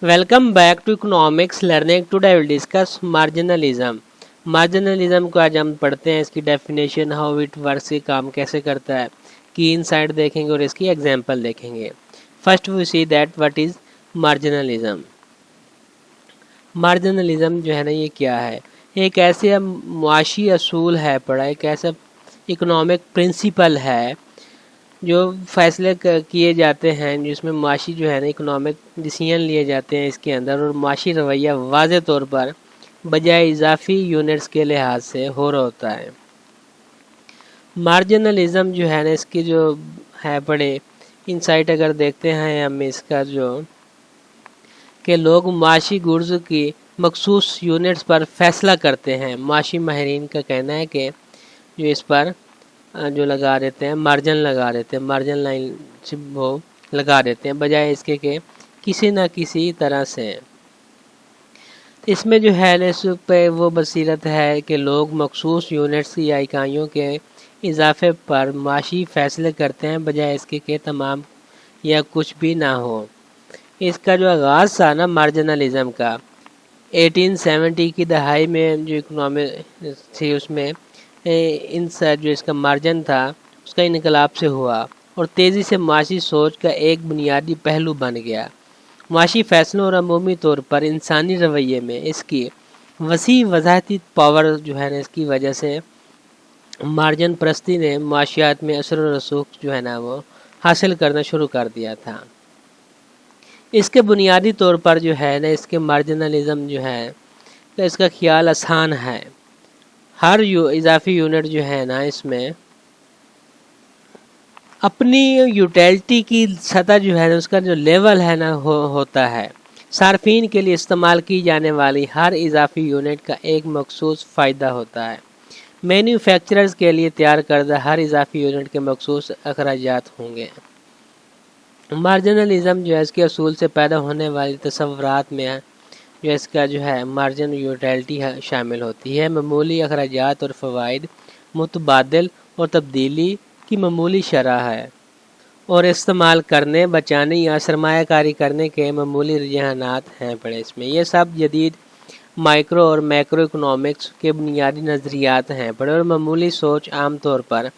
Welcome back to economics learning. Today will discuss marginalism. Marginalism को आज हम पढ़ते हैं, इसकी डेफिनेशन, हाउ इट वर्क्स, ये काम कैसे करता है, की इनसाइड देखेंगे और इसकी एग्जांपल देखेंगे। First we see that what is marginalism. Marginalism जो है ना, ये क्या है? एक ऐसे मुआशी असूल है पड़ा, एक ऐसा इकोनॉमिक प्रिंसिपल है जो फैसले किए जाते हैं, जिसमें माशी जो है ना इकोनॉमिक डिसीजन लिए जाते हैं इसके अंदर, और माशी रवैया वाज़े तौर पर बजाय इजाफी यूनिट्स के लिहाज से हो रहा होता है। मार्जिनलिज्म जो है ना, इसकी जो है बड़े इंसाइट अगर देखते हैं हम इसका, जो कि लोग माशी गुर्ज की मखसूस यूनिट्स पर फैसला करते हैं। माशी माहिरीन का कहना है कि जो इस पर जो लगा देते हैं, मार्जिन लगा देते हैं, मार्जिन लाइन से वो लगा देते हैं, बजाय इसके कि किसी न किसी तरह से। इसमें जो है इस पे वो बसीरत है कि लोग मखसूस यूनिट्स या इकाइयों के इजाफे पर माशी फैसले करते हैं, बजाय इसके कि तमाम या कुछ भी ना हो। इसका जो आगाज़ था ना मार्जिनलिज्म का, 1870 की दहाई में जो इकोनॉमी थी, उसमें जो इसका मार्जिन था उसका इनकलाब से हुआ और तेज़ी से माशी सोच का एक बुनियादी पहलू बन गया। माशी फैसलों और अमूमी तौर पर इंसानी रवैये में इसकी वसी वजाहती पावर जो है ना, इसकी वजह से मार्जिन परस्ती ने माशियात में असर और रसूख जो है ना वो हासिल करना शुरू कर दिया था। इसके बुनियादी तौर पर जो है ना, इसके मार्जिनलिज्म जो है तो इसका ख्याल आसान है। हर इजाफी यूनिट जो है ना, इसमें अपनी यूटिलिटी की सतह जो है ना, उसका जो लेवल है ना होता है। सार्फिन के लिए इस्तेमाल की जाने वाली हर इजाफी यूनिट का एक मखसूस फ़ायदा होता है। मैन्युफैक्चरर्स के लिए तैयार करदा हर इजाफी यूनिट के मखसूस अखराजात होंगे। मार्जिनलिज्म जो है इसके असूल से पैदा होने वाली तसव्वुरात में जो इसका जो है मार्जिन यूटिलिटी शामिल होती है। मामूली अखराजात और फ़वाइद, मुतबादिल और तब्दीली की मामूली शरह है, और इस्तेमाल करने, बचाने या सरमायाकारी करने के मामूली रुझानात हैं पड़े इसमें। ये सब जदीद माइक्रो और मैक्रो इकोनॉमिक्स के बुनियादी नज़रियात हैं पड़े, और मामूली सोच आम तौर पर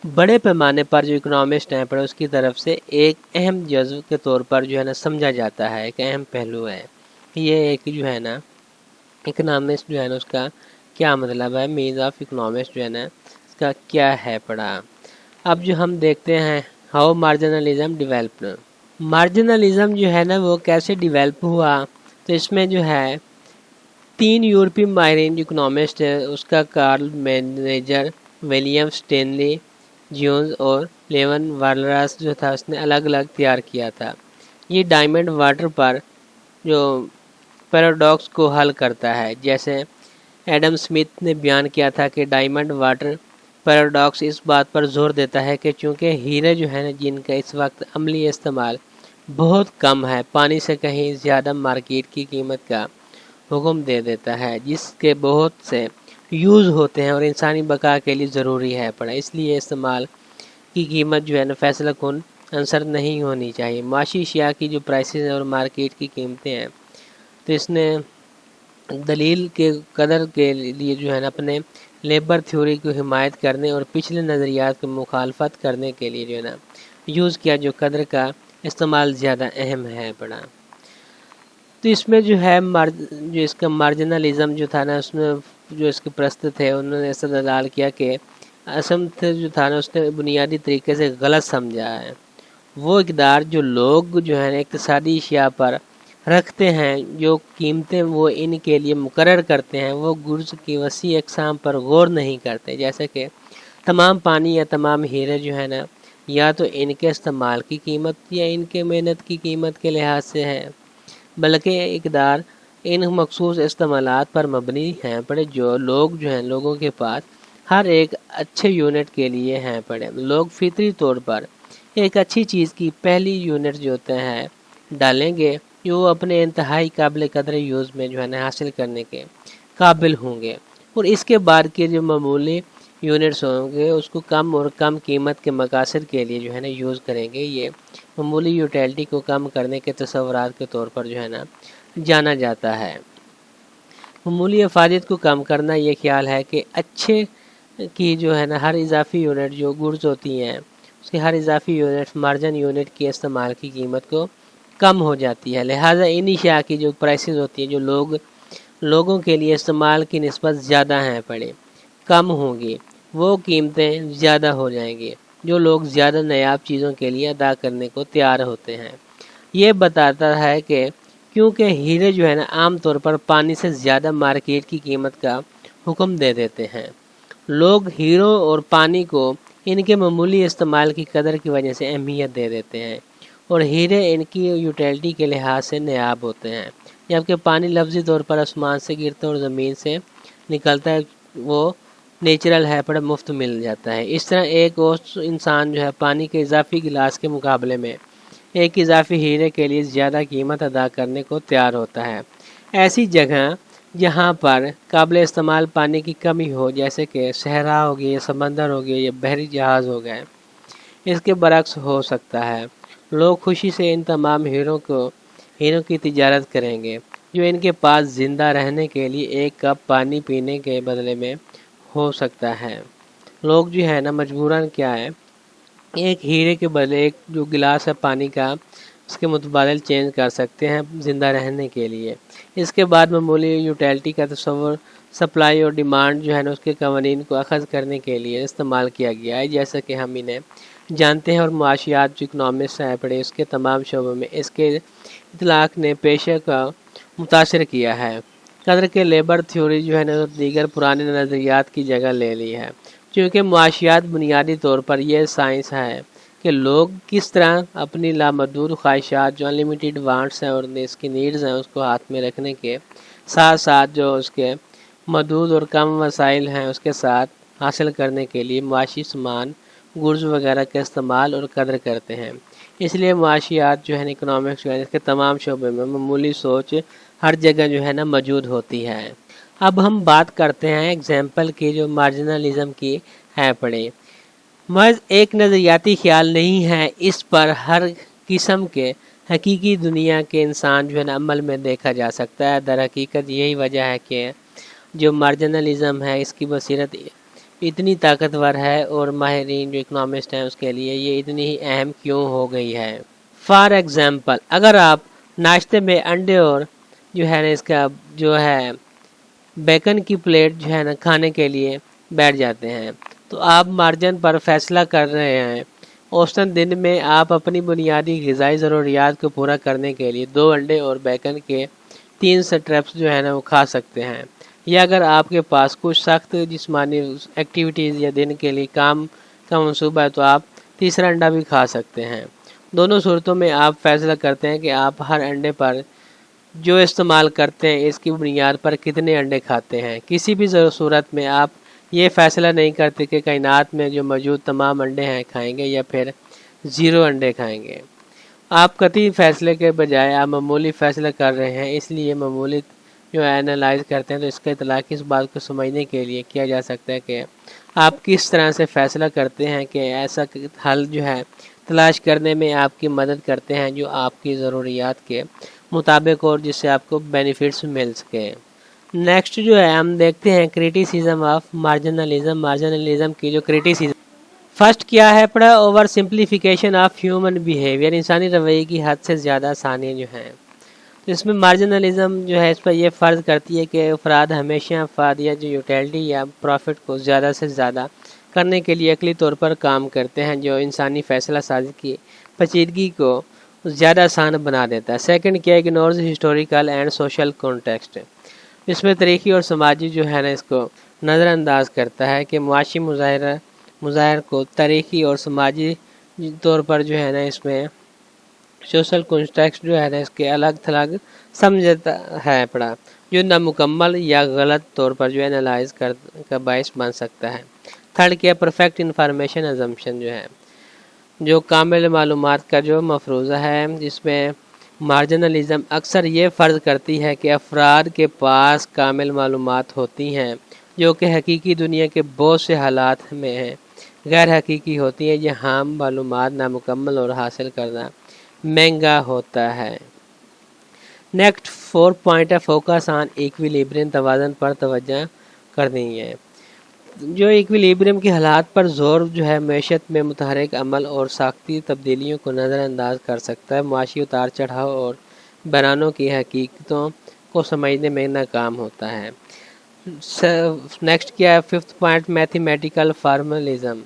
बड़े पैमाने पर जो इकोनॉमिस्ट हैं पड़े उसकी तरफ से एक अहम जज्व के तौर पर जो है ना समझा जाता है, एक अहम पहलू है। ये एक जो है ना इकोनॉमिस्ट जो है ना उसका क्या मतलब है, मीन्स ऑफ इकोनॉमिस्ट जो है ना इसका क्या है पड़ा। अब जो हम देखते हैं हाउ मार्जिनलिज्म डेवलप्ड। मार्जिनलिज्म जो है ना वो कैसे डेवलप हुआ, तो इसमें जो है 3 यूरोपीय माहिरीन इकोनॉमिस्ट है, उसका Karl Menger, William Stanley Jevons और लेवन वालरास जो था उसने अलग अलग तैयार किया था। ये डायमंड वाटर पर जो पैराडॉक्स को हल करता है। जैसे एडम स्मिथ ने बयान किया था कि डायमंड वाटर पैराडॉक्स इस बात पर जोर देता है कि चूँकि हीरे जो है ना जिनका इस वक्त अमली इस्तेमाल बहुत कम है, पानी से कहीं ज़्यादा मार्केट की कीमत का हुक्म दे देता है, जिसके बहुत से यूज़ होते हैं और इंसानी बका के लिए ज़रूरी है पड़ा, इसलिए इस्तेमाल की कीमत जो है ना फैसला कुन आंसर नहीं होनी चाहिए। माशी अशिया की जो प्राइसेस हैं और मार्केट की कीमतें हैं, तो इसने दलील के कदर के लिए जो है ना अपने लेबर थ्योरी को हिमायत करने और पिछले नज़रियात की मुखालफत करने के लिए जो है ना यूज़ किया, जो कदर का इस्तेमाल ज़्यादा अहम है पड़ा। तो इसमें जो है जो इसका मार्जिनलिज्म जो था ना, उसमें जो इसके प्रस्तुत है उन्होंने ऐसा दलाल किया कि असम जो था ना उसने बुनियादी तरीके से गलत समझा है। वो इक़दार जो लोग जो है ना इक़्तिसादी अशिया पर रखते हैं, जो कीमतें वो इनके लिए मुकर्रर करते हैं, वो गुर्ज की वसी अक़साम पर गौर नहीं करते। जैसे कि तमाम पानी या तमाम हीरे जो है ना, या तो इनके इस्तेमाल की कीमत या इनके मेहनत की कीमत के लिहाज से है, बल्कि इक़दार इन मखसूस इस्तेमालात पर मबनी हैं पड़े, जो लोग जो हैं लोगों के पास हर एक अच्छे यूनिट के लिए हैं पड़े। लोग फितरी तौर पर एक अच्छी चीज़ की पहली यूनिट जो होते हैं डालेंगे, जो वो अपने इंतहाई काबिल कदर यूज़ में जो है ना हासिल करने के काबिल होंगे, और इसके बाद के जो मामूली यूनिट्स होंगे उसको कम और कम कीमत के मकासद के लिए जो है ना यूज़ करेंगे। ये معمولی یوٹیلٹی کو کم کرنے کے تصورات کے طور پر جو ہے نا جانا جاتا ہے۔ معمولی افادیت کو کم کرنا یہ خیال ہے کہ اچھے کی جو ہے نا ہر اضافی یونٹ جو گڈز ہوتی ہیں اس کے ہر اضافی یونٹ مارجن یونٹ کے استعمال کی قیمت کو کم ہو جاتی ہے، لہٰذا ان اشیاء کی جو پرائسز ہوتی ہیں جو لوگوں کے لیے استعمال کی نسبت زیادہ ہیں پڑے کم ہوں گی، وہ قیمتیں زیادہ ہو جائیں گی جو لوگ زیادہ نایاب چیزوں کے لیے ادا کرنے کو تیار ہوتے ہیں۔ یہ بتاتا ہے کہ کیونکہ ہیرے جو ہے نا عام طور پر پانی سے زیادہ مارکیٹ کی قیمت کا حکم دے دیتے ہیں، لوگ ہیروں اور پانی کو ان کے معمولی استعمال کی قدر کی وجہ سے اہمیت دے دیتے ہیں، اور ہیرے ان کی یوٹیلٹی کے لحاظ سے نایاب ہوتے ہیں، جبکہ پانی لفظی طور پر آسمان سے گرتا اور زمین سے نکلتا ہے، وہ نیچرل ہے پر مفت مل جاتا ہے۔ اس طرح ایک اور انسان جو ہے پانی کے اضافی گلاس کے مقابلے میں ایک اضافی ہیرے کے لیے زیادہ قیمت ادا کرنے کو تیار ہوتا ہے۔ ایسی جگہ جہاں پر قابل استعمال پانی کی کمی ہو، جیسے کہ صحرا ہو گئی یا سمندر ہو گیا یا بحری جہاز ہو گئے، اس کے برعکس ہو سکتا ہے، لوگ خوشی سے ان تمام ہیروں کی تجارت کریں گے جو ان کے پاس زندہ رہنے کے لیے ایک کپ پانی پینے کے بدلے میں ہو سکتا ہے۔ لوگ جو ہے نا مجبوراً کیا ہے ایک ہیرے کے بدلے ایک جو گلاس ہے پانی کا اس کے متبادل چینج کر سکتے ہیں زندہ رہنے کے لیے۔ اس کے بعد معمولی یوٹیلٹی کا تصور سپلائی اور ڈیمانڈ جو ہے نا اس کے قوانین کو اخذ کرنے کے لیے استعمال کیا گیا ہے، جیسا کہ ہم انہیں جانتے ہیں، اور معاشیات جو اکنامکس ہے پڑے اس کے تمام شعبوں میں اس کے اطلاق نے پیشے کا متاثر کیا ہے۔ قدر کے لیبر تھیوری جو ہے نا دیگر پرانے نظریات کی جگہ لے لی ہے، چونکہ معاشیات بنیادی طور پر یہ سائنس ہے کہ لوگ کس طرح اپنی لامحدود خواہشات جو انلیمیٹڈ وانٹس ہیں اور اس کی نیڈز ہیں اس کو ہاتھ میں رکھنے کے ساتھ ساتھ جو اس کے محدود اور کم وسائل ہیں اس کے ساتھ حاصل کرنے کے لیے معاشی سامان گڈز وغیرہ کا استعمال اور قدر کرتے ہیں۔ اس لیے معاشیات جو ہے نا اکنامکس جو ہے اس کے تمام شعبے میں معمولی سوچ ہر جگہ جو ہے نا موجود ہوتی ہے۔ اب ہم بات کرتے ہیں اگزامپل کی جو مارجنلزم کی ہے پڑے، محض ایک نظریاتی خیال نہیں ہے، اس پر ہر قسم کے حقیقی دنیا کے انسان جو ہے نا عمل میں دیکھا جا سکتا ہے۔ در حقیقت یہی وجہ ہے کہ جو مارجنلزم ہے اس کی بصیرت اتنی طاقتور ہے اور ماہرین جو اکنامسٹ ہیں اس کے لیے یہ اتنی ہی اہم کیوں ہو گئی ہے۔ فار ایگزامپل اگر آپ ناشتے میں انڈے اور جو ہے نا اس کا جو ہے بیکن کی پلیٹ جو ہے نا کھانے کے لیے بیٹھ جاتے ہیں تو آپ مارجن پر فیصلہ کر رہے ہیں۔ اوسطاً دن میں آپ اپنی بنیادی غذائی ضروریات کو پورا کرنے کے لیے 2 انڈے اور بیکن کے 3 سٹرپس جو ہے نا وہ کھا سکتے ہیں، یا اگر آپ کے پاس کچھ سخت جسمانی ایکٹیویٹیز یا دن کے لیے کام کا منصوبہ ہے تو آپ تیسرا انڈا بھی کھا سکتے ہیں۔ دونوں صورتوں میں آپ فیصلہ کرتے ہیں کہ آپ ہر انڈے پر جو استعمال کرتے ہیں اس کی بنیاد پر کتنے انڈے کھاتے ہیں۔ کسی بھی صورت میں آپ یہ فیصلہ نہیں کرتے کہ کائنات میں جو موجود تمام انڈے ہیں کھائیں گے یا پھر 0 انڈے کھائیں گے۔ آپ قطعی فیصلے کے بجائے آپ معمولی فیصلہ کر رہے ہیں، اس لیے معمولی جو اینالائز کرتے ہیں تو اس کا اطلاق اس بات کو سمجھنے کے لیے کیا جا سکتا ہے کہ آپ کس طرح سے فیصلہ کرتے ہیں کہ ایسا حل جو ہے تلاش کرنے میں آپ کی مدد کرتے ہیں جو آپ کی ضروریات کے مطابق اور جس سے آپ کو بینیفٹس مل سکے۔ نیکسٹ جو ہے ہم دیکھتے ہیں کریٹیسزم آف مارجنلزم کی جو کریٹیسزم فرسٹ کیا ہے پڑا over simplification of human behaviour, انسانی رویے کی حد سے زیادہ آسانی جو ہے۔ تو اس میں مارجنلزم جو ہے اس پر یہ فرض کرتی ہے کہ افراد ہمیشہ افادیت جو یوٹیلٹی یا پروفٹ کو زیادہ سے زیادہ کرنے کے لیے عقلی طور پر کام کرتے ہیں، جو انسانی فیصلہ سازی کی پیچیدگی کو زیادہ آسان بنا دیتا ہے۔ سیکنڈ کیا ignores historical and social context, اس میں تاریخی اور سماجی جو ہے نا اس کو نظر انداز کرتا ہے کہ معاشی مظاہر کو تاریخی اور سماجی طور پر جو ہے نا اس میں سوشل کانٹیکسٹ جو ہے نا اس کے الگ تھلگ سمجھتا ہے پڑا، جو نامکمل یا غلط طور پر جو انالائز کا باعث بن سکتا ہے۔ تھرڈ کیا پرفیکٹ انفارمیشن ازمپشن جو ہے جو کامل معلومات کا جو مفروضہ ہے، جس میں مارجنلزم اکثر یہ فرض کرتی ہے کہ افراد کے پاس کامل معلومات ہوتی ہیں جو کہ حقیقی دنیا کے بہت سے حالات میں ہیں غیر حقیقی ہوتی ہیں۔ یہ عام معلومات نامکمل اور حاصل کرنا महंगा होता है। नेक्स्ट 4 पॉइंट है फोकस ऑन इक्विलिब्रियम, तवाज़ुन पर तवज्जो करनी है। जो इक्विलिब्रियम के हालात पर जोर जो है मैशत में मुतहरिक अमल और साख्ती तब्दीलियों को नज़रअंदाज कर सकता है, मुआशी उतार चढ़ाव और बयानों की हकीकतों को समझने में नाकाम होता है। नेक्स्ट क्या है 5th पॉइंट, मैथमेटिकल फार्मलिज्म।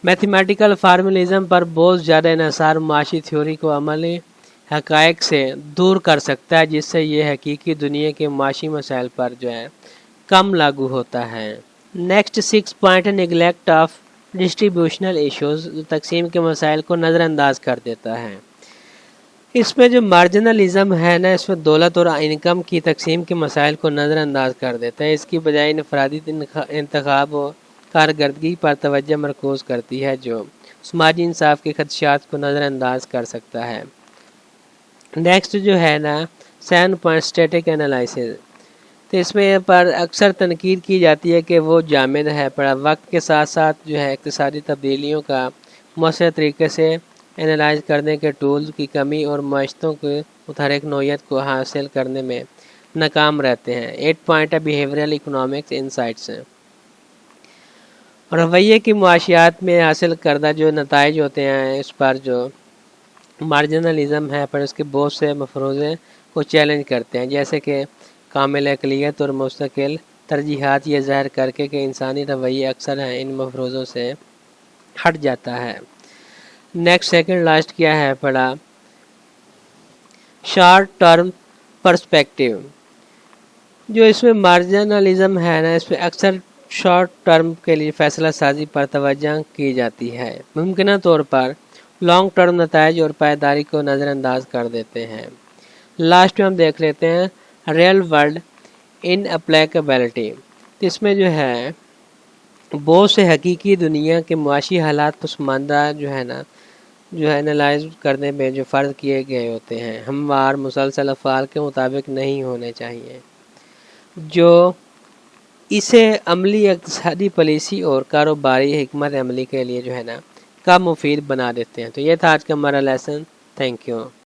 मैथमेटिकल फार्मलिज्म पर बहुत ज़्यादा इन्हिसार मुआशी थ्योरी को अमली हक़ाइक़ से दूर कर सकता है, जिससे ये हकीकी दुनिया के मुआशी मसाइल पर जो है कम लागू होता है। नेक्स्ट 6 पॉइंट है निगलेक्ट ऑफ डिस्ट्रीब्यूशनल इश्यूज, तकसीम के मसाइल को नज़रअंदाज कर देता है। इसमें जो मार्जिनलिज्म है ना, इसमें दौलत और इनकम की तकसीम के मसाइल को नज़रअंदाज कर देता है। इसकी बजाय इनफरादी इंतखाब और कारकर्दगी पर तवज्जो मरकूज़ करती है, जो समाजी इंसाफ के खदशात को नज़रअंदाज कर सकता है। नेक्स्ट जो है ना 7 पॉइंट स्टैटिक एनालिसिस, तो इसमें पर अक्सर तनकीद की जाती है कि वो जामिद है, पर वक्त के साथ साथ जो है इक़्तिसादी तब्दीलियों का मौसर तरीके से एनालाइज करने के टूल्स की कमी और माशतों के मुतहरिक नौयत को हासिल करने में नाकाम रहते हैं। 8 पॉइंट है बिहेवियरल इकोनॉमिक्स इंसाइट्स, रवैये की मुआशियात में हासिल करदा जो नताइज होते हैं, इस पर जो मार्जिनलिज्म है पर उसके बहुत से मफरूज़े को चैलेंज करते हैं, जैसे कि कामिल अक़लियत और मुस्तकिल तरजीहात, ये ज़ाहिर करके कि इंसानी रवैये अक्सर हैं इन मफरूज़ों से हट जाता है। नेक्स्ट सेकंड लास्ट क्या है पढ़ा शॉर्ट टर्म पर्सपेक्टिव। जो इसमें मार्जिनलिज्म है ना, इसमें अक्सर शॉर्ट टर्म के लिए फ़ैसला साजी पर तवज्जो की जाती है, मुमकिन तौर पर लॉन्ग टर्म नताइज और पायदारी को नज़रअंदाज कर देते हैं। लास्ट में हम देख लेते हैं रियल वर्ल्ड इन अप्लीकेबिलिटी। इसमें जो है बहुत से हकीकी दुनिया के मुआशी हालात पसमानदा जो है ना, जो है एनालाइज करने में जो फ़र्ज़ किए गए होते हैं, हमवार मुसलसल अफ़आल के मुताबिक नहीं होने चाहिए, जो इसे अमली इक़्तिसादी पॉलिसी और कारोबारी हिकमत अमली के लिए जो है ना कम मुफीद बना देते हैं। तो ये था आज का हमारा लेसन। Thank you.